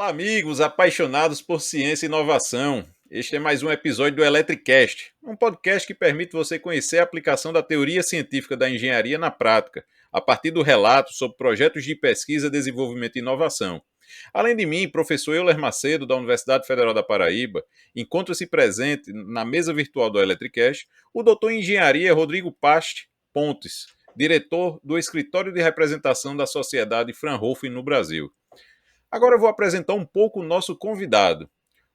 Olá, amigos apaixonados por ciência e inovação. Este é mais um episódio do Electricast, um podcast que permite você conhecer a aplicação da teoria científica da engenharia na prática, a partir do relato sobre projetos de pesquisa, desenvolvimento e inovação. Além de mim, professor Euler Macedo, da Universidade Federal da Paraíba, encontra-se presente na mesa virtual do Electricast o doutor em engenharia Rodrigo Paste Pontes, diretor do Escritório de Representação da Sociedade Fraunhofer no Brasil. Agora eu vou apresentar um pouco o nosso convidado.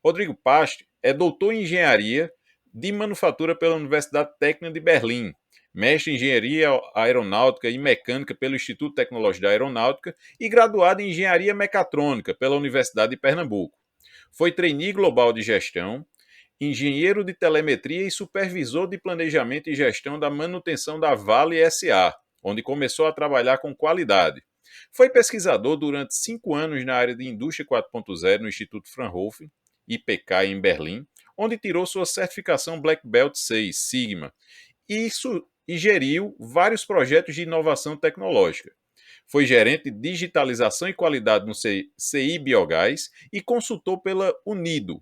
Rodrigo Paste é doutor em engenharia de manufatura pela Universidade Técnica de Berlim, mestre em engenharia aeronáutica e mecânica pelo Instituto Tecnológico da Aeronáutica e graduado em engenharia mecatrônica pela Universidade de Pernambuco. Foi trainee global de gestão, engenheiro de telemetria e supervisor de planejamento e gestão da manutenção da Vale SA, onde começou a trabalhar com qualidade. Foi pesquisador durante 5 anos na área de Indústria 4.0 no Instituto Fraunhofer, IPK, em Berlim, onde tirou sua certificação Black Belt 6, Sigma, e geriu vários projetos de inovação tecnológica. Foi gerente de digitalização e qualidade no CI Biogás e consultor pela Unido,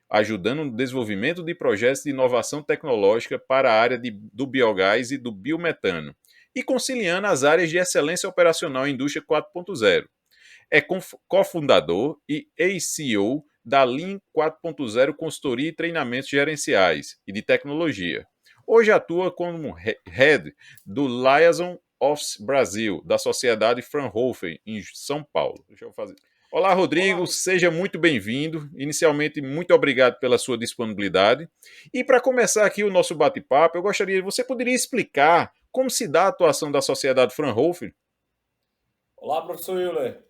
ajudando no desenvolvimento de projetos de inovação tecnológica para a área do biogás e do biometano, e conciliando as áreas de excelência operacional em indústria 4.0. É cofundador e ex-CEO da Lean 4.0 Consultoria e Treinamentos Gerenciais e de Tecnologia. Hoje atua como Head do Liaison Office Brasil, da Sociedade Fraunhofer, em São Paulo. Deixa eu fazer. Olá, Rodrigo, seja muito bem-vindo. Inicialmente, muito obrigado pela sua disponibilidade. E para começar aqui o nosso bate-papo, eu gostaria, você poderia explicar como se dá a atuação da Sociedade Fraunhofer? Olá, professor Euler.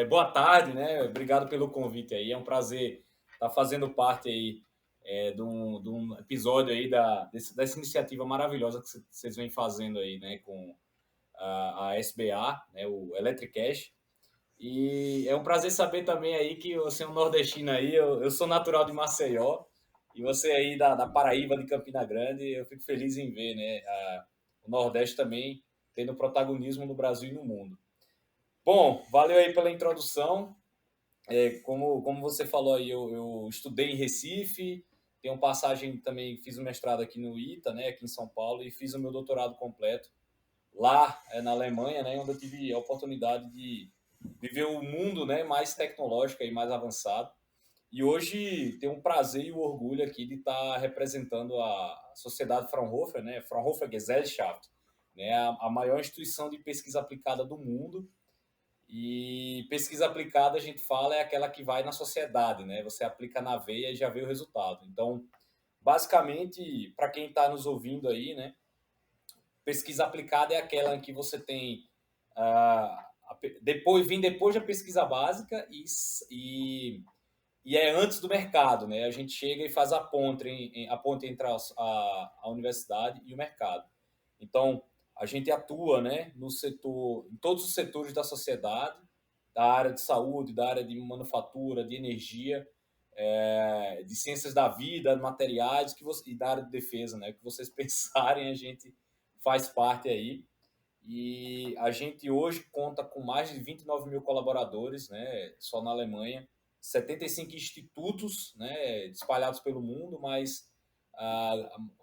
Boa tarde, né? Obrigado pelo convite aí. É um prazer estar fazendo parte aí de um episódio aí dessa iniciativa maravilhosa que vocês vêm fazendo aí, né? Com a SBA, né? O Electricast. E é um prazer saber também aí que você é um nordestino aí. Eu sou natural de Maceió e você aí da Paraíba, de Campina Grande. Eu fico feliz em ver, né? O Nordeste também tendo protagonismo no Brasil e no mundo. Bom, valeu aí pela introdução. Como você falou aí, eu estudei em Recife, tenho passagem também, fiz o mestrado aqui no ITA, né, aqui em São Paulo, e fiz o meu doutorado completo lá na Alemanha, né, onde eu tive a oportunidade de viver o mundo, né, mais tecnológico e mais avançado. E hoje tenho um prazer e o orgulho aqui de estar representando a Sociedade Fraunhofer, né, Fraunhofer Gesellschaft, né, a maior instituição de pesquisa aplicada do mundo. E pesquisa aplicada, a gente fala, é aquela que vai na sociedade, né? Você aplica na veia e já vê o resultado. Então, basicamente, para quem está nos ouvindo aí, né? Pesquisa aplicada é aquela em que você tem depois da pesquisa básica e é antes do mercado, né? A gente chega e faz a ponte entre a universidade e o mercado. Então, a gente atua, né, no setor, em todos os setores da sociedade, da área de saúde, da área de manufatura, de energia, de ciências da vida, materiais, e da área de defesa, né? O que vocês pensarem, a gente faz parte aí. E a gente hoje conta com mais de 29 mil colaboradores, né, só na Alemanha, 75 institutos, né, espalhados pelo mundo, mas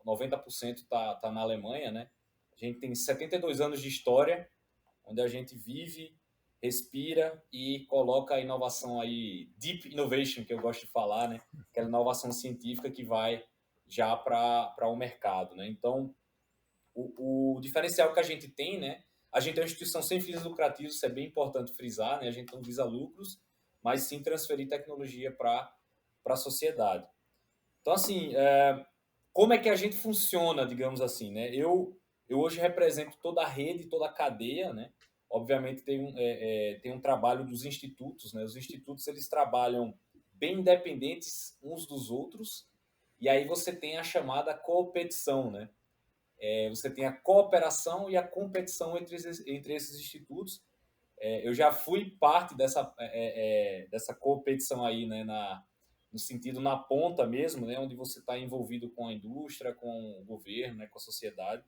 90% tá na Alemanha, né? A gente tem 72 anos de história, onde a gente vive, respira e coloca a inovação aí, deep innovation, que eu gosto de falar, né? Aquela inovação científica que vai já para o mercado, né? Então, o diferencial que a gente tem, né? A gente é uma instituição sem fins lucrativos, isso é bem importante frisar, né? A gente não visa lucros, mas sim transferir tecnologia para a sociedade. Então, assim, como é que a gente funciona, digamos assim, né? Eu hoje represento toda a rede, toda a cadeia, né? Obviamente tem um trabalho dos institutos, né? Os institutos, eles trabalham bem independentes uns dos outros, e aí você tem a chamada competição, né? Você tem a cooperação e a competição entre esses institutos. Eu já fui parte dessa competição aí, né, no sentido na ponta mesmo, né, onde você está envolvido com a indústria, com o governo, né, com a sociedade,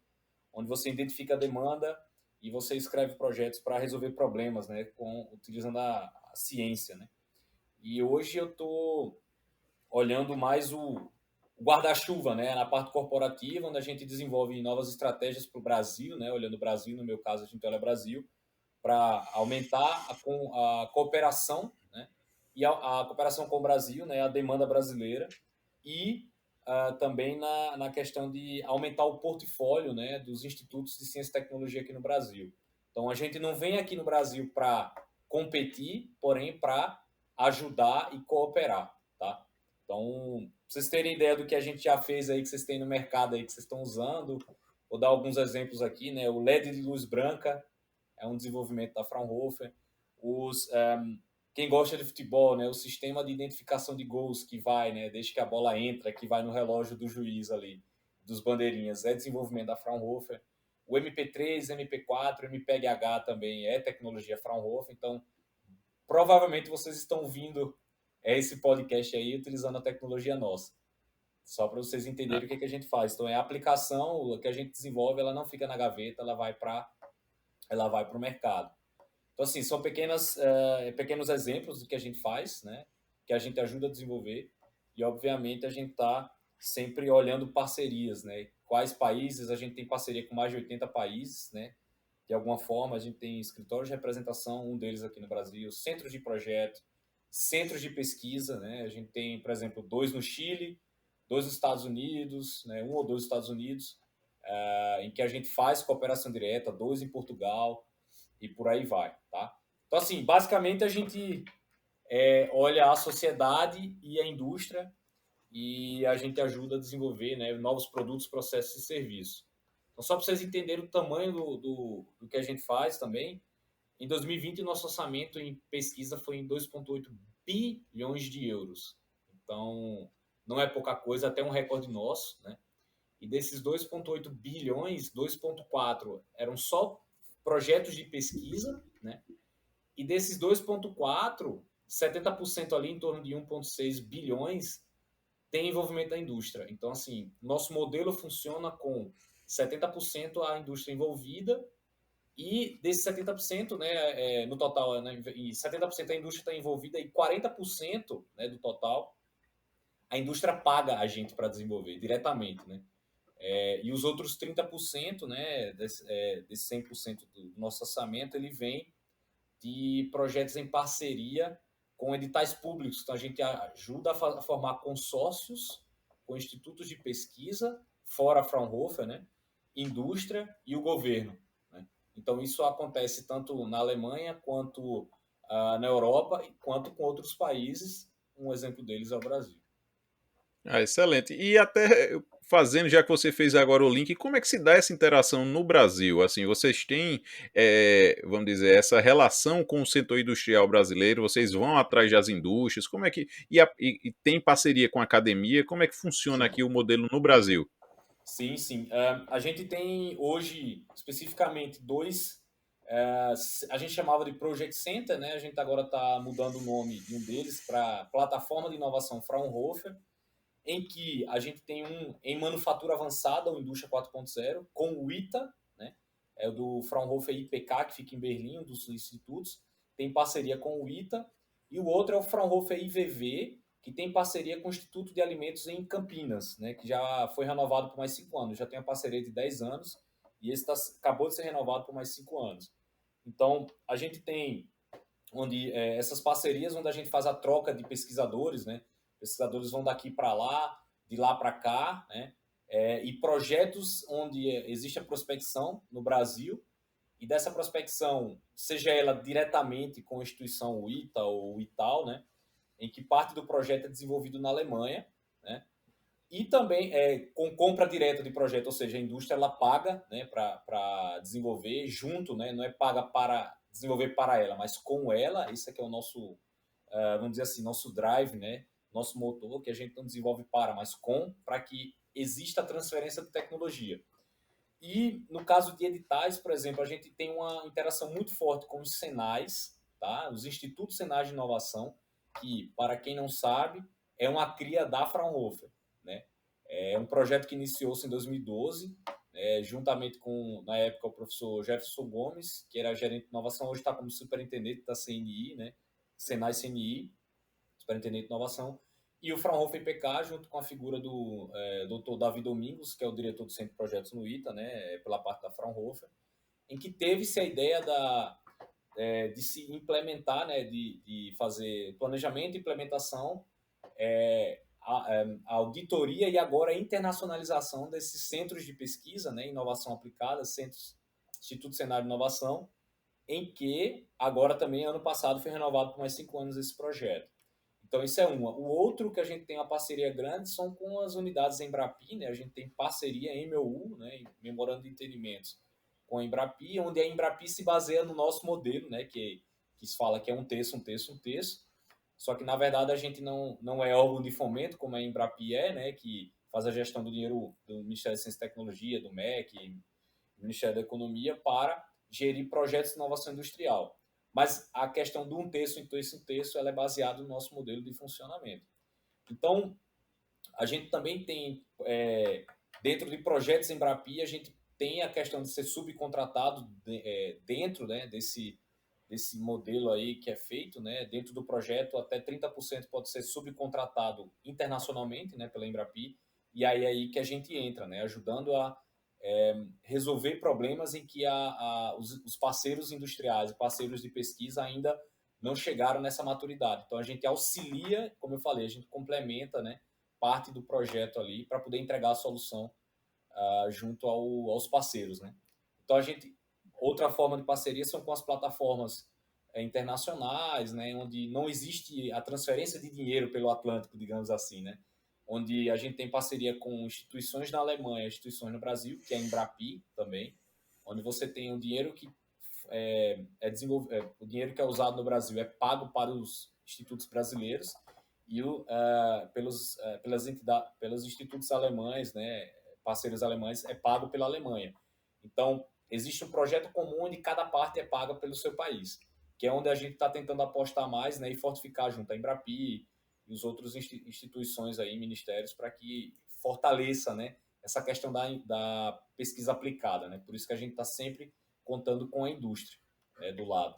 onde você identifica a demanda e você escreve projetos para resolver problemas, né, utilizando a ciência, né. E hoje eu estou olhando mais o guarda-chuva, né, na parte corporativa, onde a gente desenvolve novas estratégias para o Brasil, né, olhando o Brasil, no meu caso a gente olha Brasil, para aumentar a cooperação, né, e a cooperação com o Brasil, né, a demanda brasileira, e também na questão de aumentar o portfólio, né, dos institutos de ciência e tecnologia aqui no Brasil. Então, a gente não vem aqui no Brasil para competir, porém para ajudar e cooperar, tá? Então, pra vocês terem ideia do que a gente já fez aí, que vocês têm no mercado aí, que vocês estão usando, vou dar alguns exemplos aqui, né? O LED de luz branca é um desenvolvimento da Fraunhofer. Quem gosta de futebol, né? O sistema de identificação de gols que vai, né? Desde que a bola entra, que vai no relógio do juiz ali, dos bandeirinhas, é desenvolvimento da Fraunhofer. O MP3, MP4, MPEG-H também é tecnologia Fraunhofer. Então, provavelmente vocês estão vindo esse podcast aí utilizando a tecnologia nossa. Só para vocês entenderem o que a gente faz. Então, é a aplicação, o que a gente desenvolve, ela não fica na gaveta, ela vai para o mercado. Então, assim, são pequenos exemplos do que a gente faz, né? Que a gente ajuda a desenvolver. E, obviamente, a gente está sempre olhando parcerias, né? Quais países, a gente tem parceria com mais de 80 países, né? De alguma forma, a gente tem escritórios de representação, um deles aqui no Brasil, centros de projeto, centros de pesquisa, né? A gente tem, por exemplo, 2 no Chile, 2 nos Estados Unidos, né? 1 ou 2 nos Estados Unidos, em que a gente faz cooperação direta, 2 em Portugal e por aí vai, tá? Então, assim, basicamente a gente olha a sociedade e a indústria e a gente ajuda a desenvolver, né, novos produtos, processos e serviços. Então, só para vocês entenderem o tamanho do que a gente faz também, em 2020 o nosso orçamento em pesquisa foi em 2,8 bilhões de euros. Então, não é pouca coisa, até um recorde nosso, né? E desses 2,8 bilhões, 2,4 eram só projetos de pesquisa, né? E desses 2,4, 70% ali, em torno de 1,6 bilhões, tem envolvimento da indústria. Então, assim, nosso modelo funciona com 70% a indústria envolvida e desses 70%, né, no total, né, e 70% a indústria está envolvida e 40%, né, do total a indústria paga a gente para desenvolver diretamente, né? E os outros 30%, né, desse 100% do nosso orçamento, ele vem de projetos em parceria com editais públicos. Então, a gente ajuda a formar consórcios com institutos de pesquisa, fora a Fraunhofer, né, indústria e o governo, né? Então, isso acontece tanto na Alemanha, quanto na Europa, quanto com outros países. Um exemplo deles é o Brasil. Excelente. E até fazendo, já que você fez agora o link, como é que se dá essa interação no Brasil? Assim, vocês têm, vamos dizer, essa relação com o setor industrial brasileiro, vocês vão atrás das indústrias, como é que. E tem parceria com a academia, como é que funciona Sim. aqui o modelo no Brasil? Sim, sim. A gente tem hoje, especificamente, dois. A gente chamava de Project Center, né? A gente agora está mudando o nome de um deles para Plataforma de Inovação Fraunhofer, em que a gente tem um em manufatura avançada, ou Indústria 4.0, com o ITA, né? É o do Fraunhofer IPK, que fica em Berlim, um dos institutos, tem parceria com o ITA, e o outro é o Fraunhofer IVV, que tem parceria com o Instituto de Alimentos em Campinas, né? Que já foi renovado por mais 5 anos, já tem uma parceria de 10 anos, e esse acabou de ser renovado por mais 5 anos. Então, a gente tem essas parcerias onde a gente faz a troca de pesquisadores, né? Pesquisadores vão daqui para lá, de lá para cá, né? E projetos onde existe a prospecção no Brasil, e dessa prospecção, seja ela diretamente com a instituição o ITA ou o ITAL, né? Em que parte do projeto é desenvolvido na Alemanha, né? E também com compra direta de projeto, ou seja, a indústria ela paga, né, para desenvolver junto, né, não é paga para desenvolver para ela, mas com ela. Isso aqui é o nosso, vamos dizer assim, nosso drive, né, nosso motor, que a gente não desenvolve para, mas para que exista a transferência de tecnologia. E no caso de editais, por exemplo, a gente tem uma interação muito forte com os Senais, tá? Os Institutos Senais de Inovação, que, para quem não sabe, é uma cria da Fraunhofer, né? É um projeto que iniciou-se em 2012, juntamente com, na época, o professor Jefferson Gomes, que era gerente de inovação, hoje está como superintendente da CNI, né? Senai CNI. superintendente de inovação, e o Fraunhofer IPK, junto com a figura do Dr. Davi Domingos, que é o diretor do Centro de Projetos no ITA, né, pela parte da Fraunhofer, em que teve-se a ideia de se implementar, né, de fazer planejamento e implementação, a auditoria e agora a internacionalização desses centros de pesquisa, né, inovação aplicada, centros, Instituto Cenário de Inovação, em que agora também, ano passado, foi renovado por mais 5 anos esse projeto. Então, isso é uma. O outro que a gente tem uma parceria grande são com as unidades Embrapi, né? A gente tem parceria MOU, né? Memorando de Entendimentos, com a Embrapi, onde a Embrapi se baseia no nosso modelo, né? Que se fala que é um terço, um terço, um terço. Só que, na verdade, a gente não é órgão de fomento, como a Embrapi é, né? Que faz a gestão do dinheiro do Ministério de Ciência e Tecnologia, do MEC, do Ministério da Economia, para gerir projetos de inovação industrial. Mas a questão do um terço, um terço, um terço, ela é baseada no nosso modelo de funcionamento. Então, a gente também tem, dentro de projetos Embrapi, a gente tem a questão de ser subcontratado dentro, né, desse modelo aí que é feito, né, dentro do projeto, até 30% pode ser subcontratado internacionalmente, né, pela Embrapi, e aí que a gente entra, né, ajudando a resolver problemas em que os parceiros industriais, parceiros de pesquisa ainda não chegaram nessa maturidade. Então, a gente auxilia, como eu falei, a gente complementa, né, parte do projeto ali para poder entregar a solução junto aos parceiros, né? Então, outra forma de parceria são com as plataformas internacionais, né, onde não existe a transferência de dinheiro pelo Atlântico, digamos assim, né? Onde a gente tem parceria com instituições na Alemanha, instituições no Brasil, que é a Embrapi também, onde você tem um dinheiro que o dinheiro que é usado no Brasil é pago para os institutos brasileiros e pelos institutos alemães, né, parceiros alemães, é pago pela Alemanha. Então, existe um projeto comum onde cada parte é paga pelo seu país, que é onde a gente está tentando apostar mais, né, e fortificar junto à Embrapi e os outros instituições aí, ministérios, para que fortaleça, né, essa questão da pesquisa aplicada, né? Por isso que a gente está sempre contando com a indústria do lado.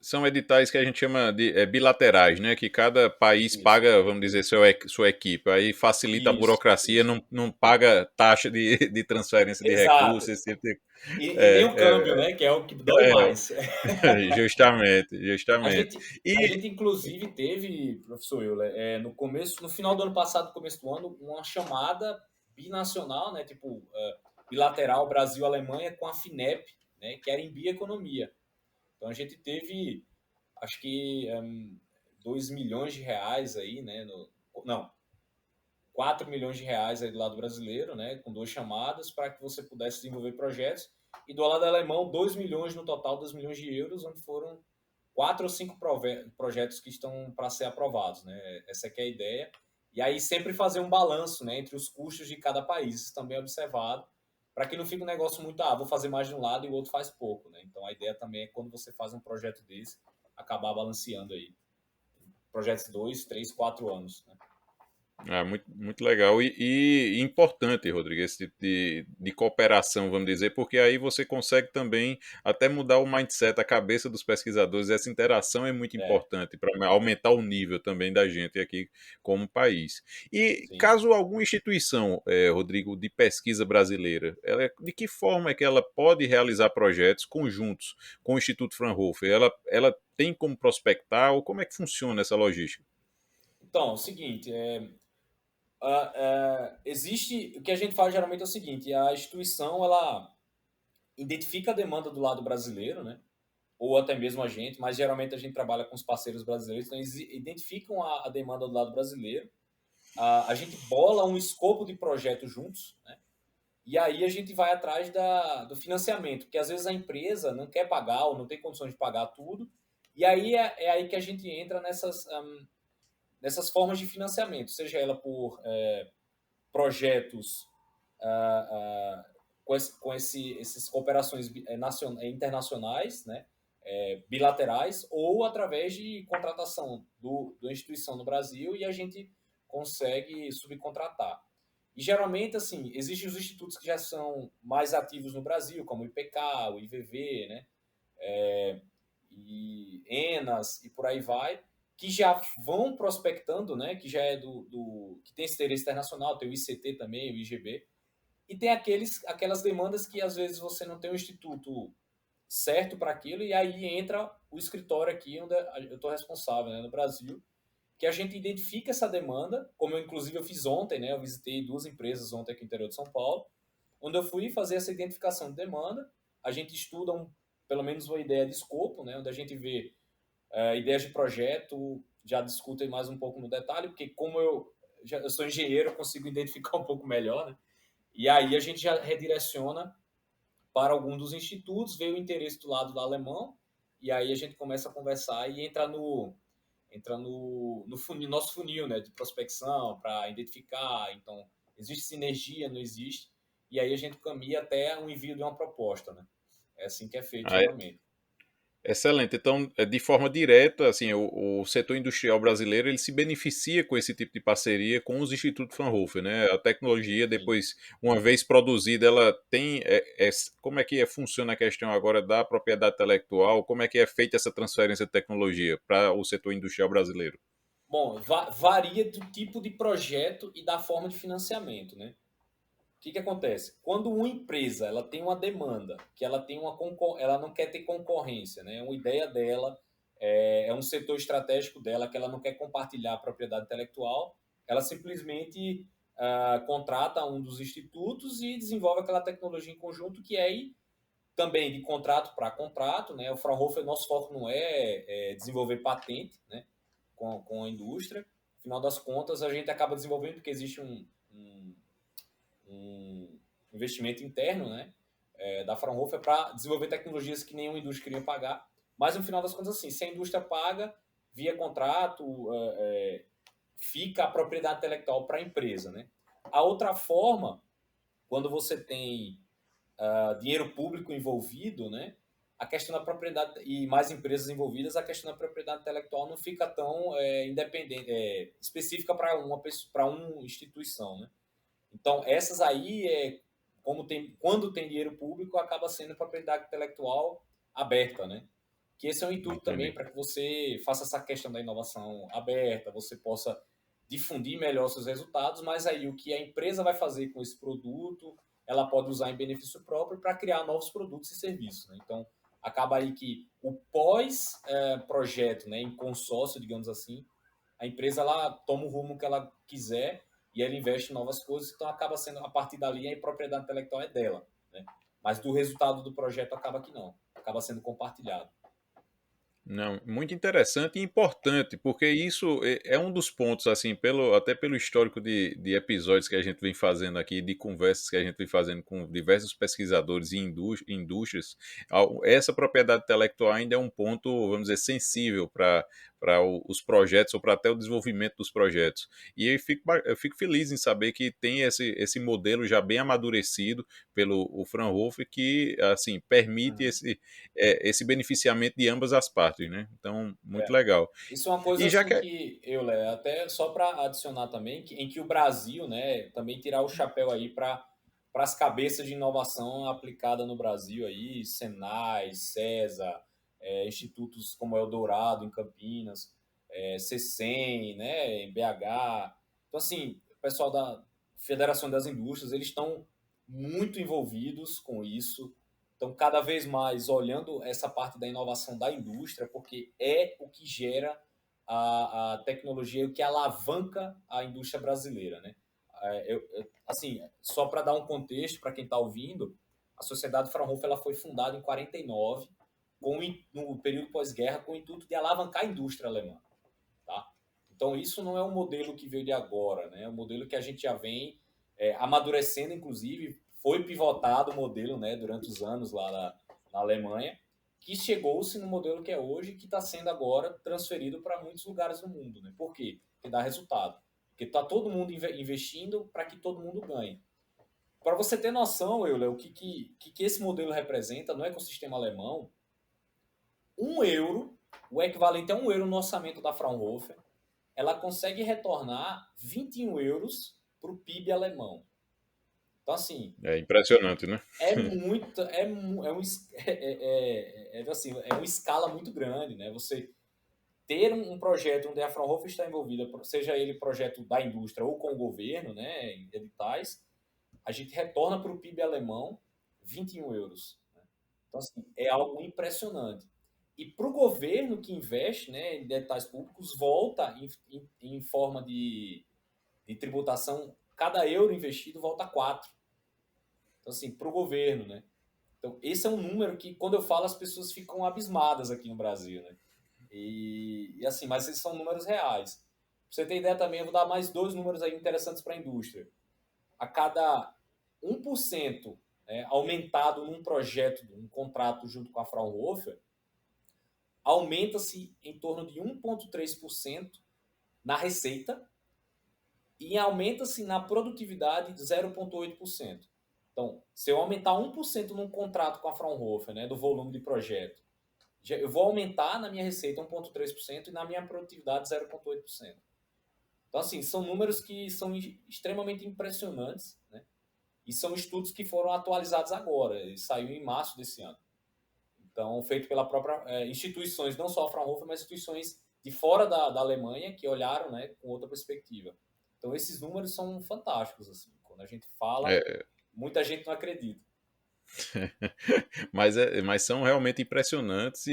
São editais que a gente chama de bilaterais, né? Que cada país Isso. paga, vamos dizer, sua equipe. Aí facilita a burocracia, Isso. não paga taxa de transferência de recursos. Exato. Esse tipo de... E nem o câmbio, né? Que é o que dói mais. Justamente, A justamente. gente, a E gente inclusive teve, professor Euler, no final do ano passado, começo do ano, uma chamada binacional, né? Tipo, bilateral Brasil-Alemanha com a FINEP, né? Que era em bioeconomia. Então a gente teve, acho que 2 milhões de reais aí, né? Não, 4 milhões de reais aí do lado brasileiro, né? Com 2 chamadas para que você pudesse desenvolver projetos. E do lado alemão, 2 milhões no total, 2 milhões de euros, onde foram 4 ou 5 projetos que estão para ser aprovados, né? Essa aqui é a ideia. E aí sempre fazer um balanço, né, entre os custos de cada país, isso também é observado, para que não fique um negócio muito, vou fazer mais de um lado e o outro faz pouco, né? Então a ideia também é quando você faz um projeto desse, acabar balanceando aí. Projetos 2, 3, 4 anos, né? muito, muito legal e importante, Rodrigo, esse tipo de cooperação, vamos dizer, porque aí você consegue também até mudar o mindset, a cabeça dos pesquisadores. Essa interação é muito É, importante para aumentar o nível também da gente aqui como país. E sim. caso alguma instituição, Rodrigo, de pesquisa brasileira, de que forma é que ela pode realizar projetos conjuntos com o Instituto Fraunhofer? Ela tem como prospectar ou como é que funciona essa logística? Então, é o seguinte, existe, o que a gente faz geralmente é o seguinte, a instituição, ela identifica a demanda do lado brasileiro, né? Ou até mesmo a gente, mas geralmente a gente trabalha com os parceiros brasileiros, então eles identificam a demanda do lado brasileiro, a gente bola um escopo de projeto juntos, né? E aí a gente vai atrás do financiamento, porque às vezes a empresa não quer pagar ou não tem condições de pagar tudo, e aí é aí que a gente entra nessas formas de financiamento, seja ela por projetos com essas cooperações internacionais, né, bilaterais, ou através de contratação da instituição no Brasil e a gente consegue subcontratar. E geralmente, assim, existem os institutos que já são mais ativos no Brasil, como o IPK, o IVV, né, e ENAS e por aí vai. que já vão prospectando, né, que já é que tem esse interesse internacional, tem o ICT também, o IGB, e tem aquelas demandas que às vezes você não tem um instituto certo para aquilo, e aí entra o escritório aqui onde eu estou responsável, né, no Brasil, que a gente identifica essa demanda, como eu fiz ontem, né, eu visitei 2 empresas ontem aqui no interior de São Paulo, onde eu fui fazer essa identificação de demanda, a gente estuda pelo menos uma ideia de escopo, né, onde a gente vê ideias de projeto, já discutem mais um pouco no detalhe, porque como eu sou engenheiro, eu consigo identificar um pouco melhor, né? E aí a gente já redireciona para algum dos institutos, vê o interesse do lado do alemão, e aí a gente começa a conversar e entra no funil, nosso funil, né, de prospecção, para identificar. Então, existe sinergia, não existe, e aí a gente caminha até o envio de uma proposta, né? É assim que é feito Ah, geralmente. excelente. Então, de forma direta, assim, o setor industrial brasileiro ele se beneficia com esse tipo de parceria com os institutos Fraunhofer, né? A tecnologia, Sim. depois, uma vez produzida, ela tem. Como é que funciona a questão agora da propriedade intelectual? Como é que é feita essa transferência de tecnologia para o setor industrial brasileiro? Bom, varia do tipo de projeto e da forma de financiamento, né? O que acontece? Quando uma empresa ela tem uma demanda, que ela não quer ter concorrência, né? Uma ideia dela é um setor estratégico dela que ela não quer compartilhar a propriedade intelectual, ela simplesmente contrata um dos institutos e desenvolve aquela tecnologia em conjunto que é aí também de contrato para contrato, né? O Fraunhofer, nosso foco não é desenvolver patente, né? Com a indústria. No final das contas, a gente acaba desenvolvendo porque existe um investimento interno, né, da Fraunhofer para desenvolver tecnologias que nenhuma indústria queria pagar. Mas, no final das contas, assim, se a indústria paga via contrato, fica a propriedade intelectual para a empresa. Né? A outra forma, quando você tem dinheiro público envolvido, né, a questão da propriedade e mais empresas envolvidas, a questão da propriedade intelectual não fica tão independente, específica para uma instituição, né? Então, essas aí, quando tem dinheiro público, acaba sendo propriedade intelectual aberta, né? Que esse é o intuito também Entendi. para que você faça essa questão da inovação aberta, você possa difundir melhor seus resultados, mas aí o que a empresa vai fazer com esse produto, ela pode usar em benefício próprio para criar novos produtos e serviços, né? Então, acaba aí que o pós-projeto, né, em consórcio, digamos assim, a empresa ela toma o rumo que ela quiser e ela investe em novas coisas, então acaba sendo, a partir dali, a propriedade intelectual é dela, né? Mas do resultado do projeto acaba que não, acaba sendo compartilhado. Não, muito interessante e importante, porque isso é um dos pontos, assim, até pelo histórico de episódios que a gente vem fazendo aqui, de conversas que a gente vem fazendo com diversos pesquisadores e indústrias, essa propriedade intelectual ainda é um ponto, vamos dizer, sensível para os projetos ou para até o desenvolvimento dos projetos. E eu fico feliz em saber que tem esse modelo já bem amadurecido pelo o Fraunhofer que, assim, permite Uhum. esse beneficiamento de ambas as partes, né? Então, muito É. legal. Isso é uma coisa E já assim que. que até só para adicionar também, em que o Brasil, né, também tirar o chapéu aí para as cabeças de inovação aplicada no Brasil aí, Senai, CESA, institutos como Eldorado em Campinas, CECEM, né, em BH. Então assim, o pessoal da Federação das Indústrias, eles estão muito envolvidos com isso. Então, cada vez mais olhando essa parte da inovação da indústria, porque é o que gera a tecnologia, o que alavanca a indústria brasileira, né? Assim, só para dar um contexto para quem está ouvindo, a Sociedade Fraunhofer ela foi fundada em 49, no período pós-guerra, com o intuito de alavancar a indústria alemã. Tá? Então, isso não é um modelo que veio de agora, né? É um modelo que a gente já vem amadurecendo, inclusive, foi pivotado o modelo, né, durante os anos lá na Alemanha, que chegou-se no modelo que é hoje, que está sendo agora transferido para muitos lugares do mundo. Né? Por quê? Porque dá resultado. Porque está todo mundo investindo para que todo mundo ganhe. Para você ter noção, Euler, o que esse modelo representa no ecossistema alemão, 1 euro, o equivalente a 1 euro no orçamento da Fraunhofer, ela consegue retornar 21 euros para o PIB alemão. Então, assim, É impressionante, né? é muito, assim, é uma escala muito grande, né? ter um projeto onde a Fraunhofer está envolvida, seja ele projeto da indústria ou com o governo, né, em editais, a gente retorna para o PIB alemão 21 euros. Né? Então, assim, é algo impressionante. E para o governo que investe, né, em editais públicos, volta em forma de tributação, cada euro investido volta 4. Então, assim, para o governo, né? Então, esse é um número que, quando eu falo, as pessoas ficam abismadas aqui no Brasil, né? E assim, mas esses são números reais. Pra você ter ideia também, eu vou dar mais dois números aí interessantes para a indústria. A cada 1%, né, aumentado num projeto, num contrato junto com a Fraunhofer, aumenta-se em torno de 1,3% na receita e aumenta-se na produtividade de 0,8%. Então, se eu aumentar 1% num contrato com a Fraunhofer, né, do volume de projeto, eu vou aumentar na minha receita 1,3% e na minha produtividade 0,8%. Então, assim, são números que são extremamente impressionantes, né? E são estudos que foram atualizados agora. Ele saiu em março desse ano. Então, feito pela própria instituições, não só a Fraunhofer, mas instituições de fora da Alemanha que olharam, né, com outra perspectiva. Então, esses números são fantásticos. Assim. Quando a gente fala, É, muita gente não acredita. mas são realmente impressionantes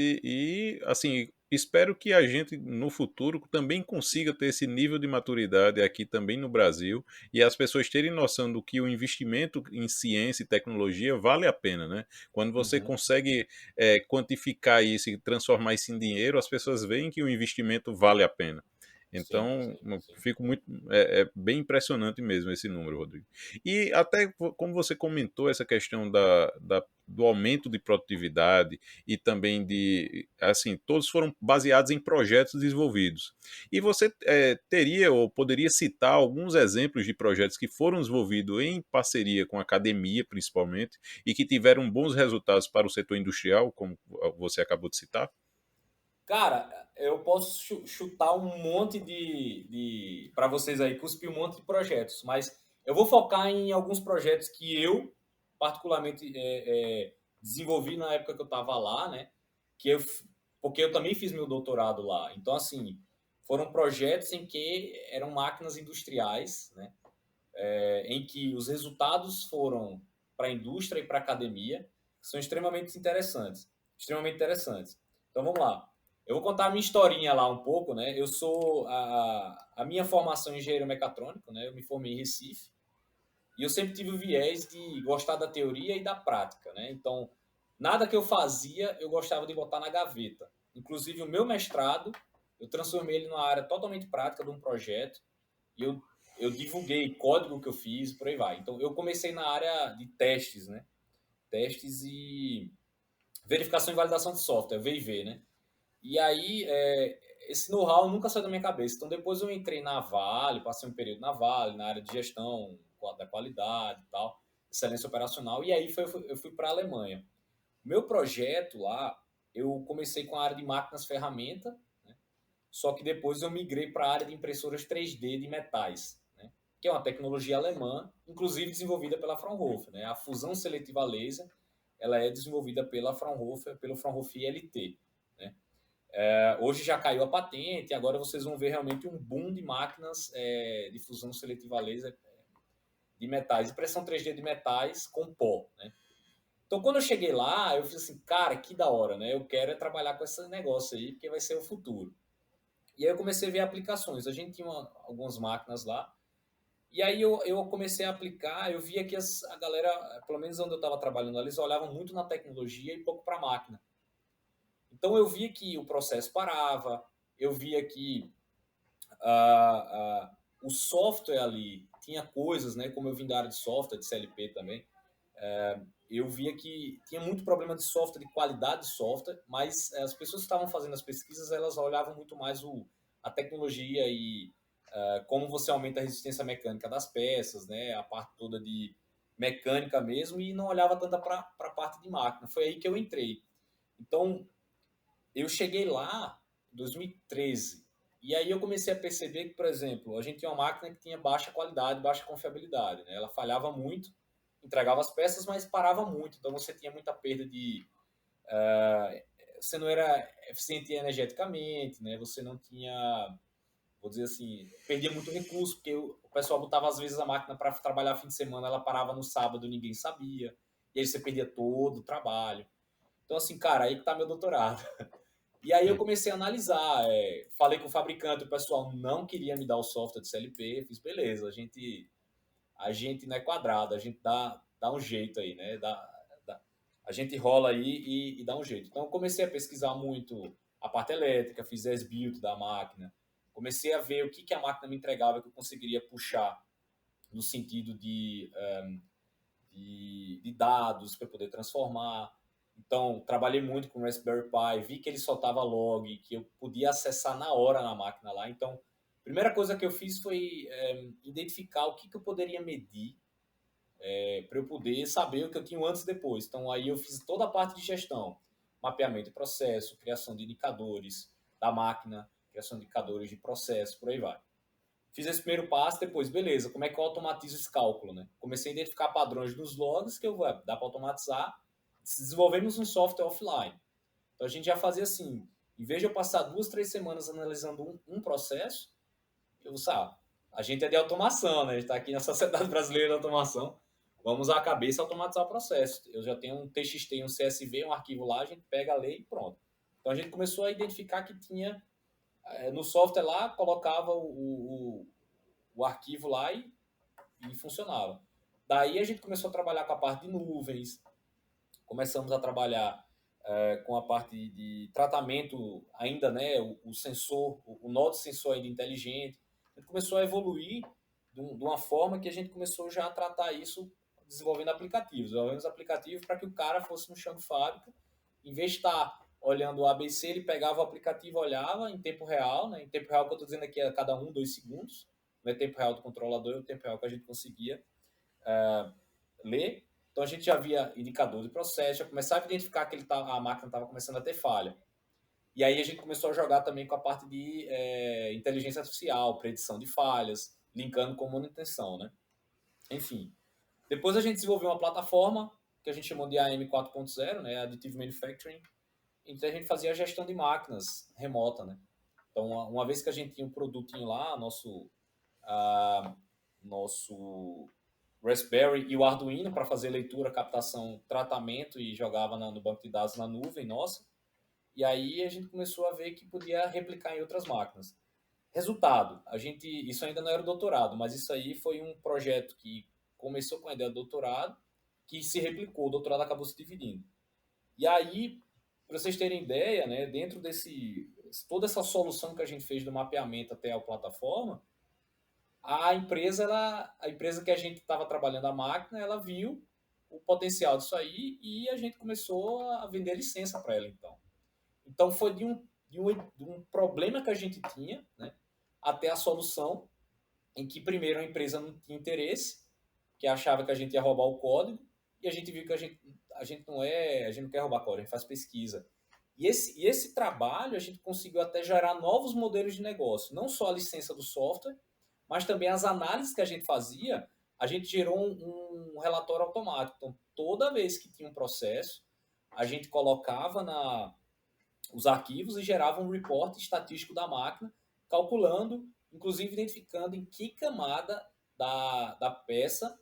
assim, espero que a gente no futuro também consiga ter esse nível de maturidade aqui também no Brasil e as pessoas terem noção do que o investimento em ciência e tecnologia vale a pena, né? Quando você Uhum. consegue quantificar isso e transformar isso em dinheiro, as pessoas veem que o investimento vale a pena. Sim, Então, sim, sim. fico muito. É bem impressionante mesmo esse número, Rodrigo. E até como você comentou, essa questão do aumento de produtividade e também de. Assim, todos foram baseados em projetos desenvolvidos. E você teria ou poderia citar alguns exemplos de projetos que foram desenvolvidos em parceria com a academia, principalmente, e que tiveram bons resultados para o setor industrial, como você acabou de citar? Cara, eu posso chutar um monte para vocês aí, cuspir um monte de projetos, mas eu vou focar em alguns projetos que eu, particularmente, desenvolvi na época que eu estava lá, né? Que eu, porque eu também fiz meu doutorado lá. Então, assim, foram projetos em que eram máquinas industriais, né? Em que os resultados foram para a indústria e para a academia, que são extremamente interessantes. Extremamente interessantes. Então, vamos lá. Eu vou contar a minha historinha lá um pouco, né? Eu sou a minha formação em engenheiro mecatrônico, né? Eu me formei em Recife e eu sempre tive o viés de gostar da teoria e da prática, né? Então, nada que eu fazia eu gostava de botar na gaveta. Inclusive o meu mestrado, eu transformei ele numa área totalmente prática de um projeto e eu divulguei código que eu fiz, por aí vai. Então, eu comecei na área de testes, né? Testes e verificação e validação de software, V&V, né? E aí, esse know-how nunca saiu da minha cabeça. Então, depois eu entrei na Vale, passei um período na Vale, na área de gestão da qualidade e tal, excelência operacional, e aí eu fui para a Alemanha. Meu projeto lá, eu comecei com a área de máquinas ferramenta, né? Só que depois eu migrei para a área de impressoras 3D de metais, né? Que é uma tecnologia alemã, inclusive desenvolvida pela Fraunhofer. Né? A fusão seletiva a laser ela é desenvolvida pela Fraunhofer, pelo Fraunhofer ILT. Né? Hoje já caiu a patente e agora vocês vão ver realmente um boom de máquinas de fusão seletiva a laser de metais, impressão 3D de metais com pó. Né? Então, quando eu cheguei lá, eu fiz assim, cara, que da hora, né? Eu quero trabalhar com esse negócio aí, porque vai ser o futuro. E aí eu comecei a ver aplicações. A gente tinha algumas máquinas lá. E aí eu comecei a aplicar, eu via que a galera, pelo menos onde eu estava trabalhando, eles olhavam muito na tecnologia e pouco para a máquina. Então eu via que o processo parava, eu via que o software ali tinha coisas, né, como eu vim da área de software, de CLP também, eu via que tinha muito problema de software, de qualidade de software, mas as pessoas que estavam fazendo as pesquisas, elas olhavam muito mais a tecnologia e como você aumenta a resistência mecânica das peças, né, a parte toda de mecânica mesmo, e não olhava tanto para a parte de máquina. Foi aí que eu entrei. Então, eu cheguei lá em 2013, e aí eu comecei a perceber que, por exemplo, a gente tinha uma máquina que tinha baixa qualidade, baixa confiabilidade. Né? Ela falhava muito, entregava as peças, mas parava muito. Então você tinha muita perda de você não era eficiente energeticamente, né? Você não tinha, vou dizer assim, perdia muito recurso, porque o pessoal botava às vezes a máquina para trabalhar fim de semana, ela parava no sábado, ninguém sabia, e aí você perdia todo o trabalho. Então, assim, cara, aí que tá meu doutorado. E aí eu comecei a analisar, falei com o fabricante, o pessoal não queria me dar o software de CLP, fiz, beleza, a gente não é quadrado, a gente dá um jeito aí, né? A gente rola aí e dá um jeito. Então, eu comecei a pesquisar muito a parte elétrica, fiz as-built da máquina, comecei a ver o que a máquina me entregava que eu conseguiria puxar no sentido de dados para poder transformar. Então, trabalhei muito com o Raspberry Pi, vi que ele soltava log, que eu podia acessar na hora na máquina lá. Então, a primeira coisa que eu fiz foi identificar o que eu poderia medir para eu poder saber o que eu tinha antes e depois. Então, aí eu fiz toda a parte de gestão, mapeamento de processo, criação de indicadores da máquina, criação de indicadores de processo, por aí vai. Fiz esse primeiro passo, depois, beleza, como é que eu automatizo esse cálculo, né? Comecei a identificar padrões nos logs que dá para automatizar. Desenvolvemos um software offline. Então, a gente já fazia assim, em vez de eu passar 2, 3 semanas analisando um processo, eu sabe, a gente é de automação, né? A gente está aqui na Sociedade Brasileira de Automação. Vamos à cabeça automatizar o processo. Eu já tenho um TXT, um CSV, um arquivo lá, a gente pega a lei e pronto. Então a gente começou a identificar que tinha no software lá, colocava o arquivo lá e funcionava. Daí a gente começou a trabalhar com a parte de nuvens, começamos a trabalhar com a parte de tratamento ainda, né, o sensor, o nó de sensor ainda inteligente. A gente começou a evoluir de uma forma que a gente começou já a tratar isso desenvolvendo aplicativos. Desenvolvemos aplicativos para que o cara fosse no chão de fábrica, em vez de estar olhando o ABC, ele pegava o aplicativo, olhava em tempo real, né? Em tempo real que eu estou dizendo aqui é cada 1, 2 segundos, não é tempo real do controlador, é o tempo real que a gente conseguia ler. Então a gente já via indicador de processo, já começava a identificar que a máquina estava começando a ter falha. E aí a gente começou a jogar também com a parte de inteligência artificial, predição de falhas, linkando com manutenção, né? Enfim. Depois a gente desenvolveu uma plataforma que a gente chamou de AM 4.0, né? Additive Manufacturing. Então a gente fazia a gestão de máquinas remota, né? Então, uma vez que a gente tinha um produtinho lá, nosso Raspberry e o Arduino para fazer leitura, captação, tratamento e jogava no banco de dados na nuvem nossa. E aí a gente começou a ver que podia replicar em outras máquinas. Resultado, isso ainda não era o doutorado, mas isso aí foi um projeto que começou com a ideia do doutorado, que se replicou, o doutorado acabou se dividindo. E aí, para vocês terem ideia, né, dentro toda essa solução que a gente fez do mapeamento até a plataforma, a empresa que a gente estava trabalhando a máquina, ela viu o potencial disso aí e a gente começou a vender licença para ela, então. Então, foi de um problema que a gente tinha, né, até a solução, em que primeiro a empresa não tinha interesse, que achava que a gente ia roubar o código, e a gente viu que a gente não quer roubar código, a gente faz pesquisa. E esse trabalho a gente conseguiu até gerar novos modelos de negócio, não só a licença do software, mas também as análises que a gente fazia, a gente gerou um relatório automático. Então, toda vez que tinha um processo, a gente colocava os arquivos e gerava um report estatístico da máquina, calculando, inclusive identificando em que camada da peça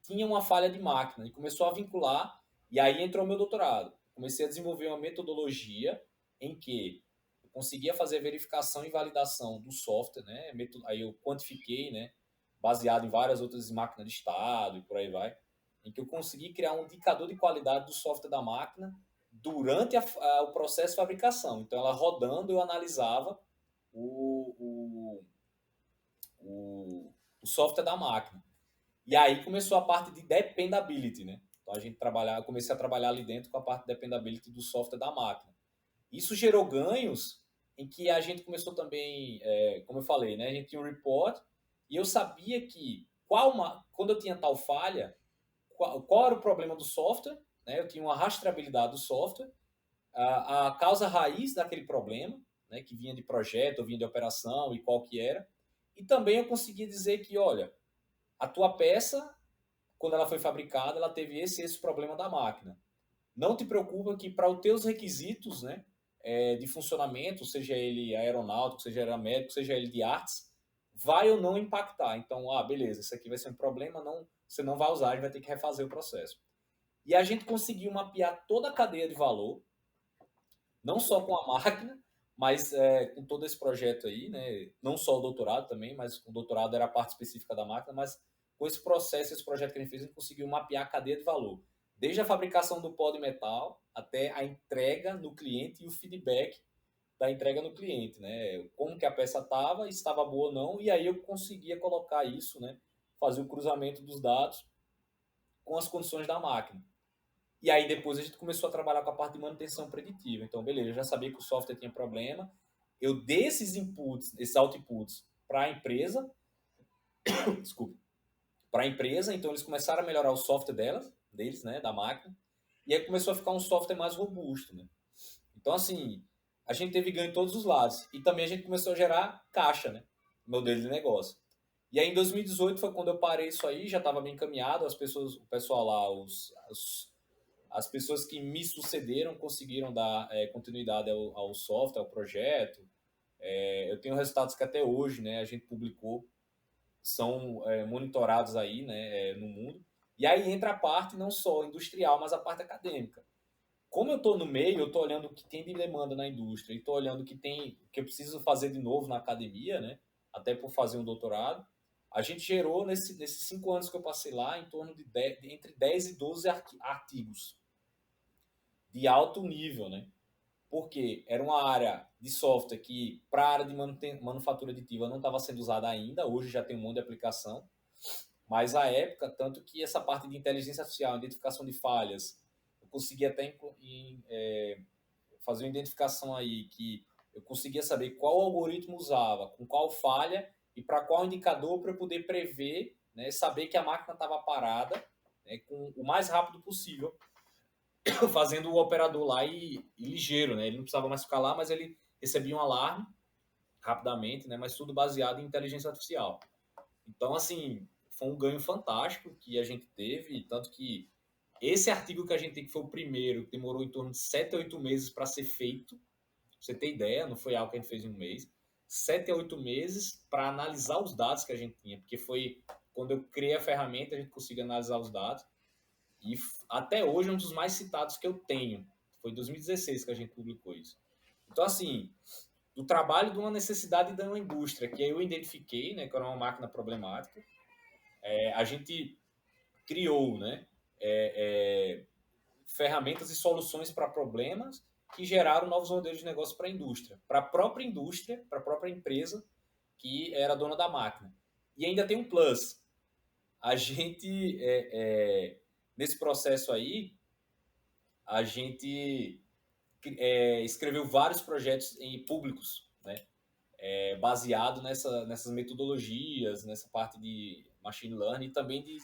tinha uma falha de máquina. E começou a vincular, e aí entrou o meu doutorado. Comecei a desenvolver uma metodologia em que eu conseguia fazer verificação e validação do software, né? Aí eu quantifiquei, né? Baseado em várias outras máquinas de estado e por aí vai, em que eu consegui criar um indicador de qualidade do software da máquina durante o processo de fabricação. Então, ela rodando, eu analisava o, o software da máquina. E aí começou a parte de dependability, né? Então, eu comecei a trabalhar ali dentro com a parte de dependability do software da máquina. Isso gerou ganhos em que a gente começou também, como eu falei, né? A gente tinha um report e eu sabia que quando eu tinha tal falha, qual era o problema do software, né? Eu tinha uma rastreabilidade do software, a causa raiz daquele problema, né? Que vinha de projeto, ou vinha de operação e qual que era. E também eu conseguia dizer que, olha, a tua peça, quando ela foi fabricada, ela teve esse problema da máquina. Não te preocupa que para os teus requisitos, né? de funcionamento, seja ele aeronáutico, seja ele médico, seja ele de artes, vai ou não impactar. Então, beleza, isso aqui vai ser um problema, não, você não vai usar, a gente vai ter que refazer o processo. E a gente conseguiu mapear toda a cadeia de valor, não só com a máquina, mas com todo esse projeto aí, né? Não só o doutorado também, mas o doutorado era a parte específica da máquina, mas com esse processo, esse projeto que a gente fez, a gente conseguiu mapear a cadeia de valor. Desde a fabricação do pó de metal até a entrega no cliente e o feedback da entrega no cliente, né? Como que a peça estava, estava boa ou não, e aí eu conseguia colocar isso, né? Fazer o cruzamento dos dados com as condições da máquina. E aí depois a gente começou a trabalhar com a parte de manutenção preditiva. Então, beleza, eu já sabia que o software tinha problema, eu dei esses inputs, esses outputs para a empresa, desculpa, para a empresa, então eles começaram a melhorar o software deles, né, da máquina, e aí começou a ficar um software mais robusto, né? Então, assim, a gente teve ganho em todos os lados. E também a gente começou a gerar caixa, né? Modelo de negócio. E aí, em 2018 foi quando eu parei isso aí, já estava bem encaminhado, o pessoal lá, as pessoas que me sucederam conseguiram dar continuidade ao software, ao projeto. Eu tenho resultados que até hoje, né, a gente publicou, são monitorados aí, né, no mundo. E aí entra a parte não só industrial, mas a parte acadêmica. Como eu estou no meio, eu estou olhando o que tem de demanda na indústria e estou olhando o que eu preciso fazer de novo na academia, né, até por fazer um doutorado. A gente gerou, nesses 5 anos que eu passei lá, em torno de entre 10 e 12 artigos de alto nível, né? Porque era uma área de software que, para a área de manufatura aditiva, não estava sendo usada ainda, hoje já tem um monte de aplicação, mas à época, tanto que essa parte de inteligência artificial, identificação de falhas, eu conseguia até fazer uma identificação aí que eu conseguia saber qual algoritmo usava, com qual falha e para qual indicador para eu poder prever, né, saber que a máquina estava parada, né, com o mais rápido possível, fazendo o operador lá e ligeiro, né? Ele não precisava mais ficar lá, mas ele recebia um alarme rapidamente, né? Mas tudo baseado em inteligência artificial. Então, assim, foi um ganho fantástico que a gente teve, tanto que esse artigo que a gente tem, que foi o primeiro, que demorou em torno de 7 a 8 meses para ser feito, pra você ter ideia, não foi algo que a gente fez em um mês, 7 a 8 meses para analisar os dados que a gente tinha, porque foi quando eu criei a ferramenta, a gente conseguiu analisar os dados, e até hoje é um dos mais citados que eu tenho. Foi em 2016 que a gente publicou isso. Então, assim, do trabalho de uma necessidade da uma indústria, que eu identifiquei, né, que era uma máquina problemática, a gente criou, né, ferramentas e soluções para problemas que geraram novos modelos de negócio para a indústria, para a própria empresa que era dona da máquina. E ainda tem um plus. A gente, nesse processo aí, a gente escreveu vários projetos públicos, né? Baseado nessas metodologias, nessa parte de machine learning e também de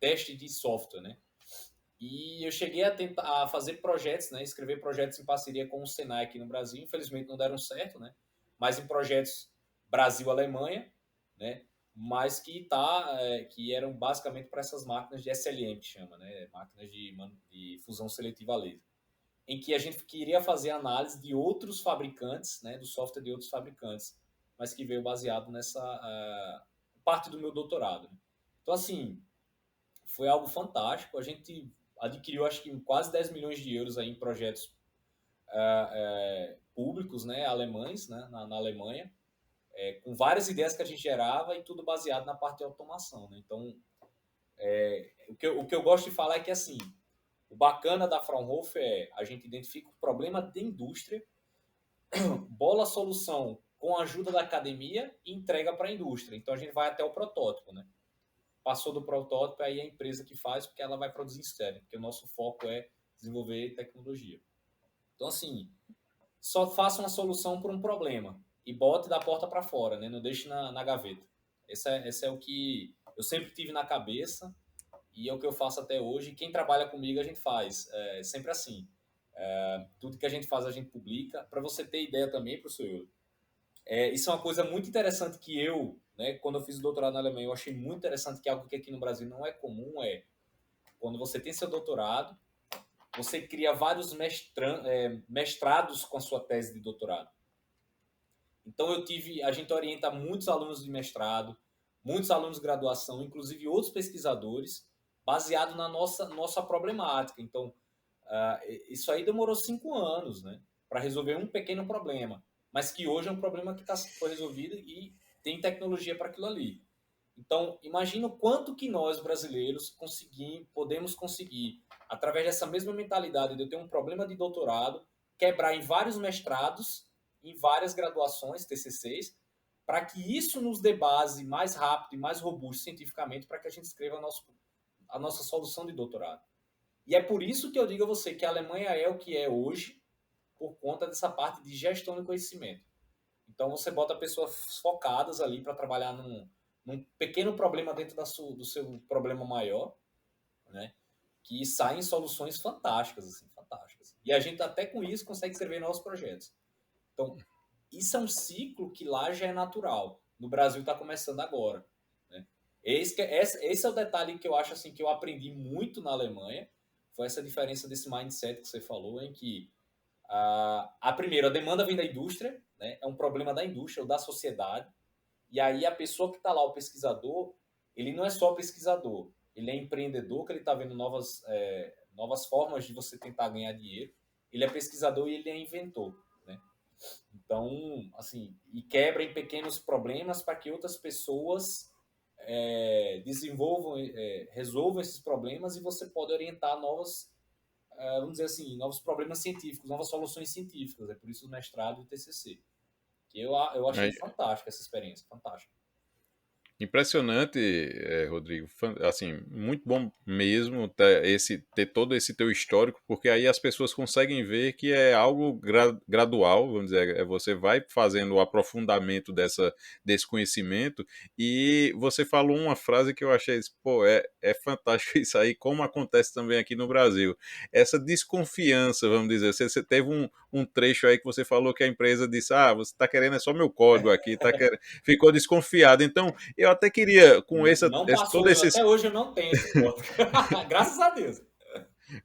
teste de software, né? E eu cheguei a tentar a fazer projetos, né? Escrever projetos em parceria com o Senai aqui no Brasil. Infelizmente não deram certo, né? Mas em projetos Brasil-Alemanha, né? Mas que eram basicamente para essas máquinas de SLM, que chama, né? Máquinas de fusão seletiva a laser, em que a gente queria fazer análise de outros fabricantes, né, do software de outros fabricantes, mas que veio baseado nessa parte do meu doutorado. Né? Então, assim, foi algo fantástico. A gente adquiriu, acho que quase 10 milhões de euros aí em projetos públicos, né, alemães, né, na Alemanha, com várias ideias que a gente gerava e tudo baseado na parte de automação. Né? Então, o que eu gosto de falar é que, assim, o bacana da Fraunhofer é a gente identifica o problema de indústria, bola a solução com a ajuda da academia e entrega para a indústria. Então a gente vai até o protótipo, né? Passou do protótipo, aí é a empresa que faz, porque ela vai produzir em série, porque o nosso foco é desenvolver tecnologia. Então, assim, só faça uma solução para um problema e bote da porta para fora, né? Não deixe na gaveta. Esse é o que eu sempre tive na cabeça e é o que eu faço até hoje. Quem trabalha comigo, a gente faz. Sempre assim. Tudo que a gente faz, a gente publica. Para você ter ideia também, professor Euler, isso é uma coisa muito interessante que eu, né, quando eu fiz o doutorado na Alemanha, eu achei muito interessante, que é algo que aqui no Brasil não é comum, quando você tem seu doutorado, você cria vários mestrados com a sua tese de doutorado. Então a gente orienta muitos alunos de mestrado, muitos alunos de graduação, inclusive outros pesquisadores, baseado na nossa problemática. Então, isso aí demorou 5 anos, né, para resolver um pequeno problema, mas que hoje é um problema que foi resolvido e tem tecnologia para aquilo ali. Então, imagina o quanto que nós, brasileiros, podemos conseguir, através dessa mesma mentalidade de eu ter um problema de doutorado, quebrar em vários mestrados, em várias graduações, TCCs, para que isso nos dê base mais rápido e mais robusto cientificamente para que a gente escreva a nossa solução de doutorado. E é por isso que eu digo a você que a Alemanha é o que é hoje, por conta dessa parte de gestão de conhecimento. Então, você bota pessoas focadas ali para trabalhar num pequeno problema dentro do seu problema maior, né? Que saem soluções fantásticas, assim, fantásticas. E a gente até com isso consegue escrever novos projetos. Então, isso é um ciclo que lá já é natural. No Brasil está começando agora, né? Esse é o detalhe que eu acho assim que eu aprendi muito na Alemanha, foi essa diferença desse mindset que você falou, em que primeiro, a demanda vem da indústria, né? É um problema da indústria ou da sociedade. E aí a pessoa que está lá, o pesquisador, ele não é só pesquisador, ele é empreendedor, que ele está vendo novas formas de você tentar ganhar dinheiro. Ele é pesquisador e ele é inventor, né? Então, assim, e quebra em pequenos problemas para que outras pessoas resolvam esses problemas e você pode orientar vamos dizer assim, novos problemas científicos, novas soluções científicas. É por isso o mestrado e o TCC. Que eu achei fantástica essa experiência, fantástica. Impressionante, Rodrigo. Assim, muito bom mesmo ter todo esse teu histórico, porque aí as pessoas conseguem ver que é algo gradual, vamos dizer, você vai fazendo o aprofundamento desse conhecimento, e você falou uma frase que eu achei, pô, é fantástico isso aí, como acontece também aqui no Brasil. Essa desconfiança, vamos dizer, você teve um trecho aí que você falou que a empresa disse, você está querendo é só meu código aqui, ficou desconfiado. Então, eu até queria, com Não passou, até hoje eu não tenho esse código. Graças a Deus.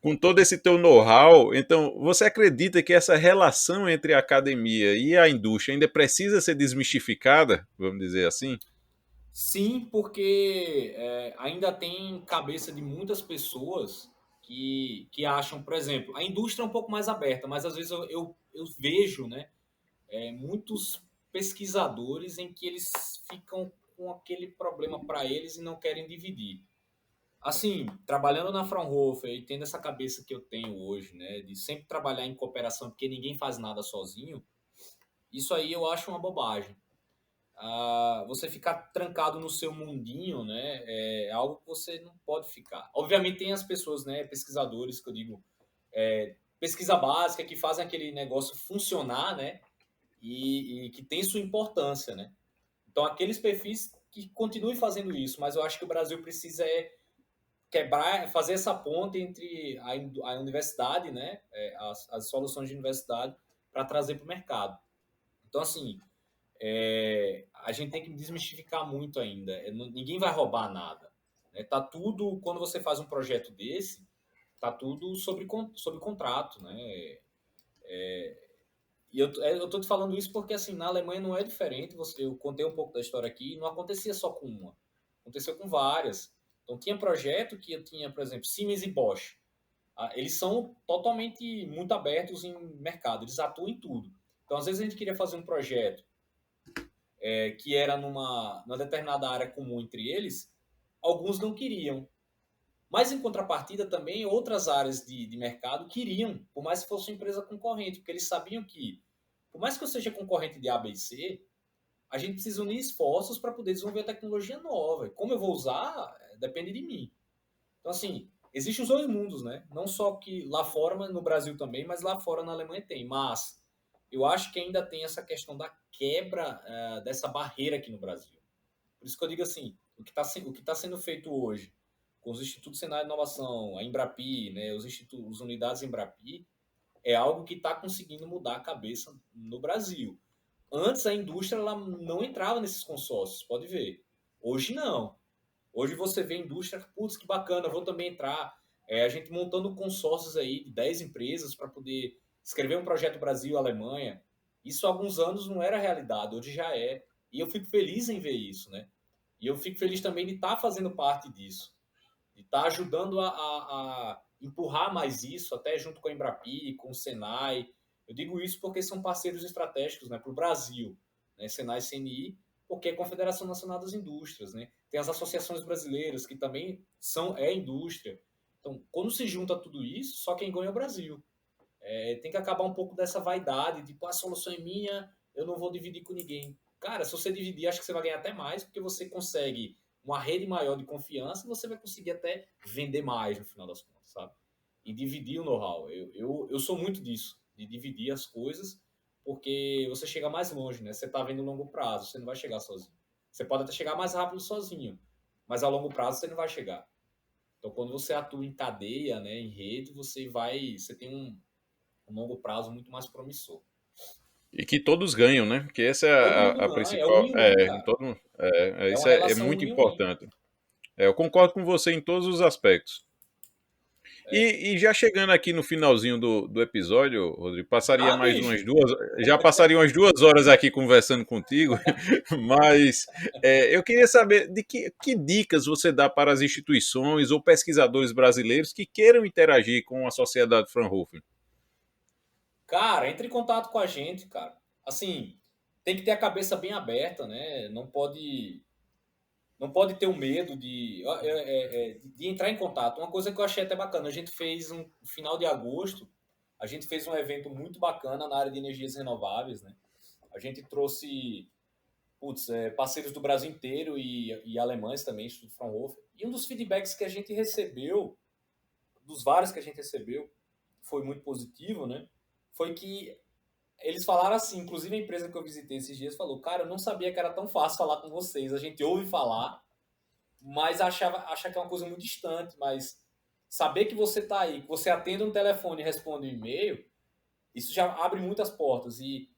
Com todo esse teu know-how, então, você acredita que essa relação entre a academia e a indústria ainda precisa ser desmistificada, vamos dizer assim? Sim, porque ainda tem cabeça de muitas pessoas que acham, por exemplo, a indústria é um pouco mais aberta, mas às vezes eu vejo, né, muitos pesquisadores em que eles ficam com aquele problema para eles e não querem dividir. Assim, trabalhando na Fraunhofer e tendo essa cabeça que eu tenho hoje, né, de sempre trabalhar em cooperação, porque ninguém faz nada sozinho, isso aí eu acho uma bobagem. Você ficar trancado no seu mundinho, né, é algo que você não pode ficar. Obviamente tem as pessoas, né, pesquisadores, que eu digo, pesquisa básica, que fazem aquele negócio funcionar, né, e que tem sua importância, né. Então, aqueles perfis que continuem fazendo isso, mas eu acho que o Brasil precisa fazer essa ponte entre a universidade, né, as soluções de universidade, para trazer para o mercado. Então, assim, a gente tem que desmistificar muito ainda. Ninguém vai roubar nada. Né? Tá tudo, quando você faz um projeto desse, tá tudo sobre contrato, né? E eu tô te falando isso porque, assim, na Alemanha não é diferente. Eu contei um pouco da história aqui, não acontecia só com uma. Aconteceu com várias. Então, tinha projeto que eu tinha, por exemplo, Siemens e Bosch. Eles são totalmente muito abertos em mercado, eles atuam em tudo. Então, às vezes, a gente queria fazer um projeto que era numa determinada área comum entre eles, alguns não queriam. Mas, em contrapartida, também outras áreas de mercado queriam, por mais que fosse uma empresa concorrente, porque eles sabiam que, por mais que eu seja concorrente de A, B e C, a gente precisa unir esforços para poder desenvolver tecnologia nova. E como eu vou usar, depende de mim. Então, assim, existem os dois mundos, né? Não só que lá fora, mas no Brasil também, mas lá fora na Alemanha tem. Mas eu acho que ainda tem essa questão da quebra dessa barreira aqui no Brasil. Por isso que eu digo assim, o que está sendo feito hoje com os Institutos Senai de Inovação, a Embrapi, né, os unidades Embrapi, é algo que está conseguindo mudar a cabeça no Brasil. Antes a indústria ela não entrava nesses consórcios, pode ver. Hoje não. Hoje você vê indústria, putz, que bacana, vou também entrar. a gente montando consórcios aí de 10 empresas para poder escrever um projeto Brasil-Alemanha. Isso há alguns anos não era realidade, hoje já é. E eu fico feliz em ver isso, né? E eu fico feliz também de estar fazendo parte disso, de estar ajudando a empurrar mais isso, até junto com a Embrapi, com o Senai. Eu digo isso porque são parceiros estratégicos, né, para o Brasil, né, Senai e CNI, porque é a Confederação Nacional das Indústrias, né? Tem as associações brasileiras que também é indústria. Então, quando se junta tudo isso, só quem ganha é o Brasil. Tem que acabar um pouco dessa vaidade, tipo, a solução é minha, eu não vou dividir com ninguém. Cara, se você dividir, acho que você vai ganhar até mais, porque você consegue uma rede maior de confiança e você vai conseguir até vender mais no final das contas, sabe? E dividir o know-how. Eu sou muito disso, de dividir as coisas, porque você chega mais longe, né? Você tá vendo longo prazo, você não vai chegar sozinho. Você pode até chegar mais rápido sozinho, mas a longo prazo você não vai chegar. Então, quando você atua em cadeia, né, em rede, você tem um longo prazo muito mais promissor. E que todos ganham, né? Porque essa é Todo mundo a ganha, é principal. win-win, cara. É Isso uma é relação muito win-win. importante. Eu concordo com você em todos os aspectos. E já chegando aqui no finalzinho do episódio, Rodrigo, passaria Já, mais bicho? umas duas. Já passaria umas 2 horas aqui conversando contigo, mas eu queria saber de que dicas você dá para as instituições ou pesquisadores brasileiros que queiram interagir com a sociedade Fraunhofer. Cara, entre em contato com a gente, cara. Assim, tem que ter a cabeça bem aberta, né? Não pode ter o medo de entrar em contato. Uma coisa que eu achei até bacana, a gente fez no final de agosto, a gente fez um evento muito bacana na área de energias renováveis, né? A gente trouxe parceiros do Brasil inteiro e alemães também, Instituto Fraunhofer. E um dos feedbacks que a gente recebeu, dos vários que a gente recebeu, foi muito positivo, né? Foi que eles falaram assim, inclusive a empresa que eu visitei esses dias falou, cara, eu não sabia que era tão fácil falar com vocês. A gente ouve falar, mas acha que é uma coisa muito distante, mas saber que você está aí, que você atende um telefone e responde um e-mail, isso já abre muitas portas. E,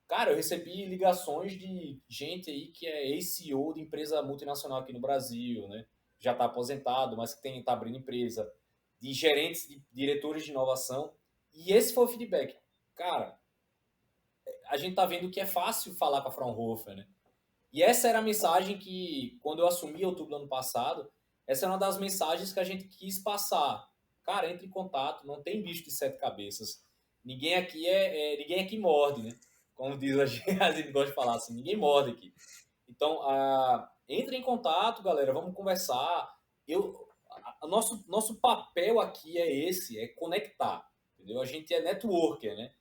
cara, eu recebi ligações de gente aí que é ex-CEO de empresa multinacional aqui no Brasil, né? Já está aposentado, mas que está abrindo empresa, de gerentes, de diretores de inovação. E esse foi o feedback. Cara, a gente tá vendo que é fácil falar com a Fraunhofer, né? E essa era a mensagem que, quando eu assumi em outubro do ano passado, essa era uma das mensagens que a gente quis passar. Cara, entre em contato, não tem bicho de 7 cabeças. Ninguém aqui morde, né? Como diz a gente, a gente gosta de falar assim, ninguém morde aqui. Então, entre em contato, galera, vamos conversar. Nosso papel aqui é esse, é conectar, entendeu? A gente é networker, né?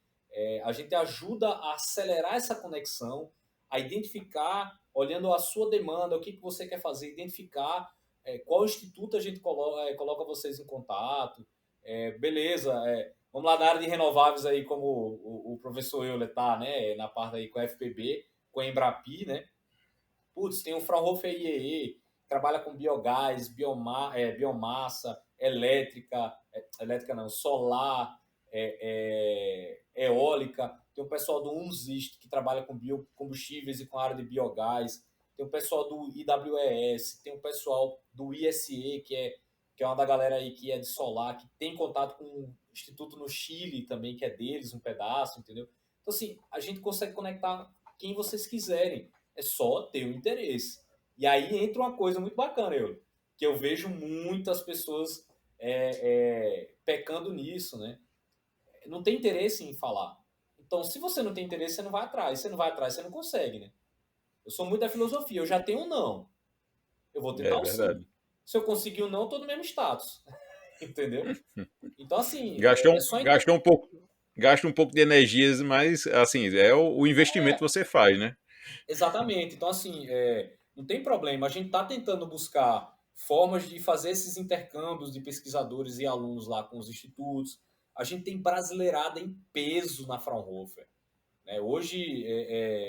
A gente ajuda a acelerar essa conexão, a identificar, olhando a sua demanda, o que você quer fazer, identificar qual instituto a gente coloca vocês em contato. Beleza, vamos lá na área de renováveis aí, como o professor Euler está, né? Na parte aí com a FPB, com a Embrapi, né? Tem o Fraunhofer IEE, trabalha com biogás, biomassa, elétrica não, solar, eólica. Tem o pessoal do UNSIST, que trabalha com biocombustíveis e com a área de biogás. Tem o pessoal do IWES, tem o pessoal do ISE, que é uma da galera aí que é de solar, que tem contato com o instituto no Chile também, que é deles, um pedaço, entendeu? Então, assim, a gente consegue conectar quem vocês quiserem. É só ter o interesse. E aí entra uma coisa muito bacana, que eu vejo muitas pessoas pecando nisso, né? Não tem interesse em falar. Então, se você não tem interesse, você não vai atrás. Se você não vai atrás, você não consegue, né? Eu sou muito da filosofia. Eu já tenho um não. Eu vou tentar É um verdade. sim. Se eu conseguir um não, eu tô no mesmo status. Entendeu? Então, assim, Gastou, é só... gastou um pouco, gasta um pouco de energias, mas assim, é o investimento que você faz, né? Exatamente. Então, assim, não tem problema. A gente está tentando buscar formas de fazer esses intercâmbios de pesquisadores e alunos lá com os institutos. A gente tem brasileirada em peso na Fraunhofer, né? Hoje,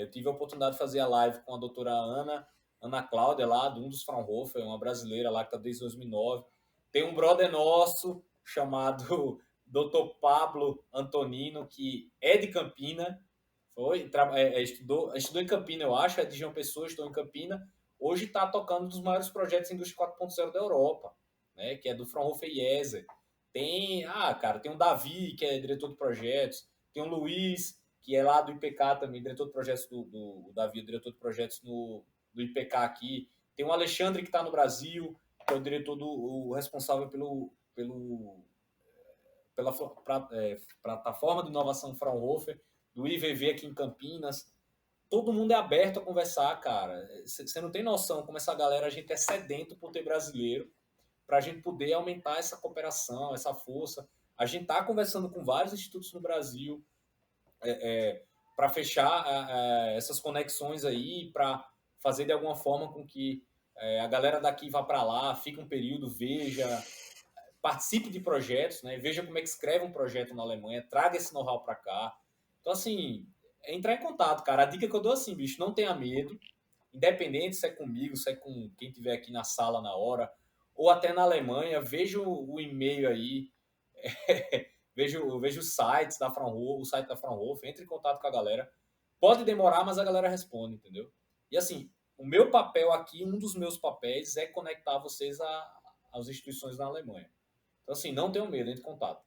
eu tive a oportunidade de fazer a live com a doutora Ana Cláudia, lá, de um dos Fraunhofer, uma brasileira lá que está desde 2009. Tem um brother nosso chamado Dr. Pablo Antonino, que é de Campina, estudou em Campina, eu acho, é de João Pessoa, estudou em Campina. Hoje está tocando um dos maiores projetos de indústria 4.0 da Europa, né, que é do Fraunhofer IESE. Cara, tem o Davi, que é diretor de projetos, tem o Luiz, que é lá do IPK também, diretor de projetos o Davi, é diretor de projetos do IPK aqui. Tem o Alexandre, que está no Brasil, que é o diretor o responsável pela plataforma de inovação Fraunhofer, do IVV aqui em Campinas. Todo mundo é aberto a conversar, cara. Você não tem noção como essa galera, a gente é sedento por ter brasileiro, para a gente poder aumentar essa cooperação, essa força. A gente está conversando com vários institutos no Brasil para fechar essas conexões aí, para fazer de alguma forma com que a galera daqui vá para lá, fique um período, veja, participe de projetos, né? Veja como é que escreve um projeto na Alemanha, traga esse know-how para cá. Então, assim, é entrar em contato, cara. A dica que eu dou é assim, bicho, não tenha medo, independente se é comigo, se é com quem estiver aqui na sala na hora, ou até na Alemanha, veja o e-mail aí, veja os sites da Fraunhofer, o site da Fraunhofer, entre em contato com a galera. Pode demorar, mas a galera responde, entendeu? E assim, o meu papel aqui, um dos meus papéis é conectar vocês às instituições na Alemanha. Então, assim, não tenham medo, entre em contato.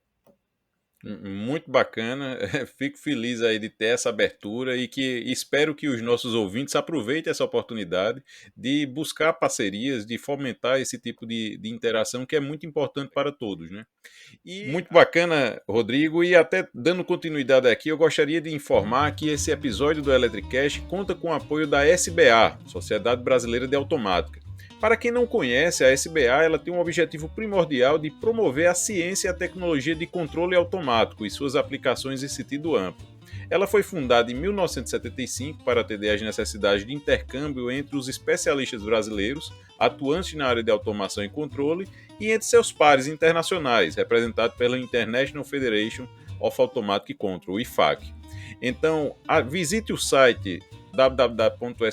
Muito bacana, fico feliz aí de ter essa abertura e que espero que os nossos ouvintes aproveitem essa oportunidade de buscar parcerias, de fomentar esse tipo de interação que é muito importante para todos, né? Muito bacana, Rodrigo, e até dando continuidade aqui, eu gostaria de informar que esse episódio do Electricast conta com o apoio da SBA, Sociedade Brasileira de Automática. Para quem não conhece, a SBA ela tem um objetivo primordial de promover a ciência e a tecnologia de controle automático e suas aplicações em sentido amplo. Ela foi fundada em 1975 para atender às necessidades de intercâmbio entre os especialistas brasileiros, atuantes na área de automação e controle, e entre seus pares internacionais, representado pela International Federation of Automatic Control, IFAC. Então, visite o site www.sba.org.br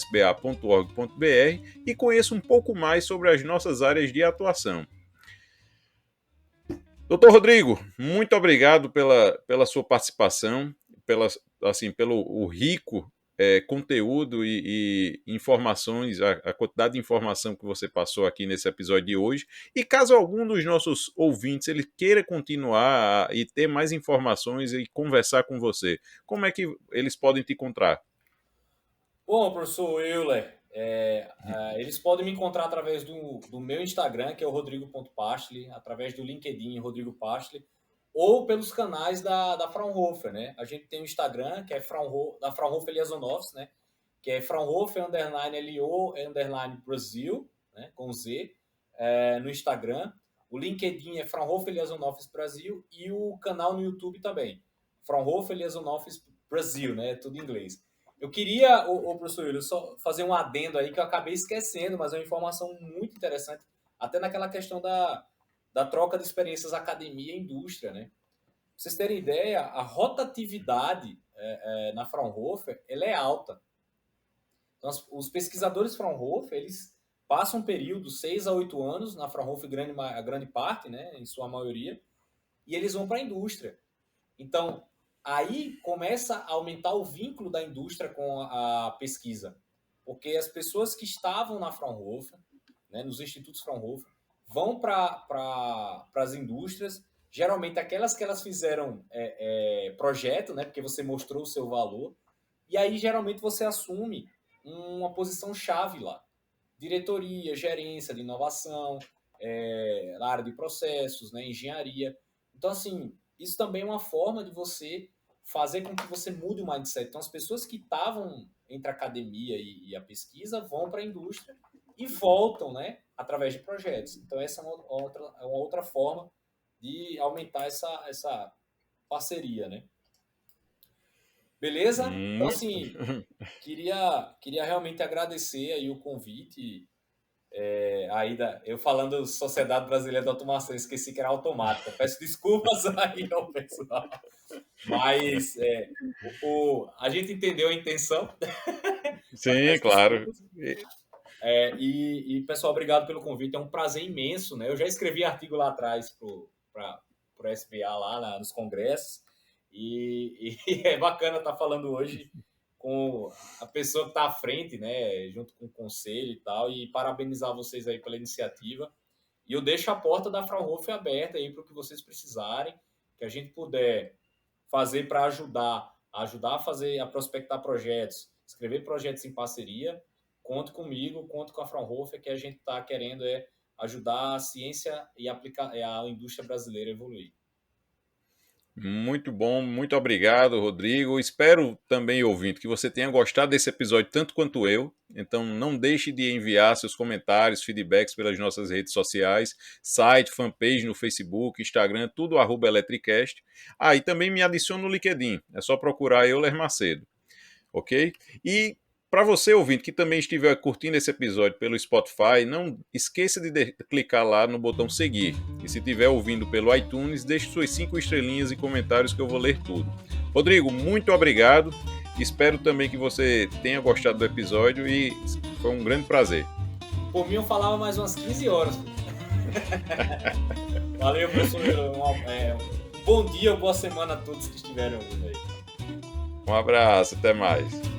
e conheça um pouco mais sobre as nossas áreas de atuação. Doutor Rodrigo, muito obrigado pela sua participação, pelo o rico conteúdo e informações, a quantidade de informação que você passou aqui nesse episódio de hoje. E caso algum dos nossos ouvintes ele queira continuar e ter mais informações e conversar com você, como é que eles podem te encontrar? Bom, professor Euler, eles podem me encontrar através do meu Instagram, que é o rodrigo.pastli, através do LinkedIn, Rodrigo Pastli, ou pelos canais da Fraunhofer, né? A gente tem o Instagram, que é da Fraunhofer Liaisonoffice, né? Que é Fraunhofer _LO Brasil, né? Com Z, no Instagram. O LinkedIn é Fraunhofer Liaisonoffice Brasil e o canal no YouTube também, Fraunhofer Liaisonoffice Brasil, né? Tudo em inglês. Eu queria, professor Yuri, só fazer um adendo aí que eu acabei esquecendo, mas é uma informação muito interessante, até naquela questão da troca de experiências academia e indústria, né? Pra vocês terem ideia, a rotatividade na Fraunhofer ela é alta. Então, os pesquisadores Fraunhofer, eles passam um período, 6 a 8 anos, na Fraunhofer, a grande parte, né, em sua maioria, e eles vão para a indústria. Então, aí começa a aumentar o vínculo da indústria com a pesquisa, porque as pessoas que estavam na Fraunhofer, né, nos institutos Fraunhofer, vão para as indústrias, geralmente aquelas que elas fizeram projeto, né, porque você mostrou o seu valor, e aí geralmente você assume uma posição chave lá. Diretoria, gerência de inovação, na área de processos, né, engenharia. Então, assim, isso também é uma forma de você fazer com que você mude o mindset. Então, as pessoas que estavam entre a academia e a pesquisa vão para a indústria e voltam, né, através de projetos. Então, essa é uma outra forma de aumentar essa parceria, né? Beleza? Então, Muito. assim, queria realmente agradecer aí o convite. Eu falando Sociedade Brasileira de Automação, esqueci que era automática. Peço desculpas aí ao pessoal. Mas a gente entendeu a intenção, mas Sim, peço claro. desculpas. Pessoal, obrigado pelo convite. É um prazer imenso, né? Eu já escrevi artigo lá atrás para o SBA lá nos congressos. E é bacana estar falando hoje com a pessoa que está à frente, né? Junto com o conselho e tal. E parabenizar vocês aí pela iniciativa. E eu deixo a porta da Fraunhofer aberta aí para o que vocês precisarem, que a gente puder fazer para ajudar a fazer, a prospectar projetos, escrever projetos em parceria. Conto comigo, conto com a Fraunhofer, que a gente está querendo ajudar a ciência e aplicar a indústria brasileira a evoluir. Muito bom, muito obrigado, Rodrigo. Espero também, ouvinte, que você tenha gostado desse episódio tanto quanto eu. Então, não deixe de enviar seus comentários, feedbacks pelas nossas redes sociais, site, fanpage no Facebook, Instagram, tudo @Eletricast. E também me adicione no LinkedIn. É só procurar Euler Macedo, ok? E para você, ouvinte, que também estiver curtindo esse episódio pelo Spotify, não esqueça de clicar lá no botão seguir. E se estiver ouvindo pelo iTunes, deixe suas 5 estrelinhas e comentários que eu vou ler tudo. Rodrigo, muito obrigado. Espero também que você tenha gostado do episódio e foi um grande prazer. Por mim, eu falava mais umas 15 horas. Valeu, professor. Bom dia ou boa semana a todos que estiverem ouvindo aí. Um abraço, até mais.